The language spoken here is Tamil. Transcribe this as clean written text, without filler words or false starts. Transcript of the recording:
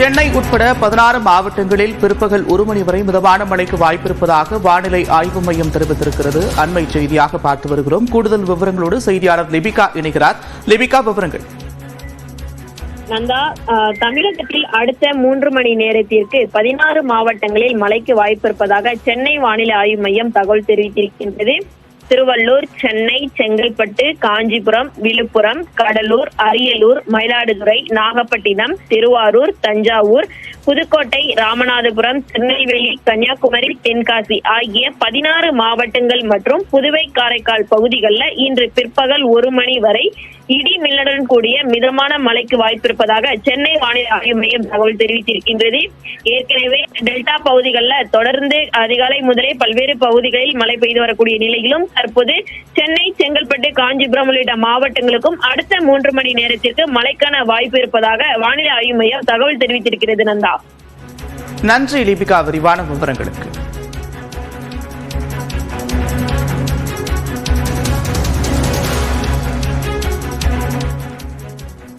சென்னை உட்பட 16 மாவட்டங்களில் பிற்பகல் 1 மணி வரை மிதமான மழைக்கு வாய்ப்பிருப்பதாக வானிலை ஆய்வு மையம் தெரிவித்திருக்கிறது. அண்மை செய்தியாக பார்த்து வருகிறோம். கூடுதல் விவரங்களோடு செய்தியாளர் லிபிகா இணைகிறார். லிபிகா, விவரங்கள். நந்தா, தமிழகத்தில் அடுத்த 3 மணி நேரத்திற்கு 16 மாவட்டங்களில் மழைக்கு வாய்ப்பிருப்பதாக சென்னை வானிலை ஆய்வு மையம் தகவல் தெரிவித்திருக்கின்றது. திருவள்ளூர், சென்னை, செங்கல்பட்டு, காஞ்சிபுரம், விழுப்புரம், கடலூர், அரியலூர், மயிலாடுதுறை, நாகப்பட்டினம், திருவாரூர், தஞ்சாவூர், புதுக்கோட்டை, ராமநாதபுரம், திருநெல்வேலி, கன்னியாகுமரி, தென்காசி ஆகிய 16 மாவட்டங்கள் மற்றும் புதுவை, காரைக்கால் பகுதிகளில் இன்று பிற்பகல் 1 மணி வரை இடி மின்னலுடன் கூடிய மிதமான மழைக்கு வாய்ப்பிருப்பதாக சென்னை வானிலை ஆய்வு மையம் தகவல் தெரிவித்திருக்கின்றது. ஏற்கனவே டெல்டா பகுதிகளில் தொடர்ந்து அதிகாலை முதலே பல்வேறு பகுதிகளில் மழை பெய்து வரக்கூடிய நிலையிலும் தற்போது சென்னை, செங்கல்பட்டு, காஞ்சிபுரம் உள்ளிட்ட மாவட்டங்களுக்கும் அடுத்த 3 மணி நேரத்திற்கு மழைக்கான வாய்ப்பு இருப்பதாக வானிலை ஆய்வு மையம் தகவல் தெரிவித்திருக்கிறது. நந்தா, நன்றி லிபிகா, விரிவான விவரங்களுக்கு.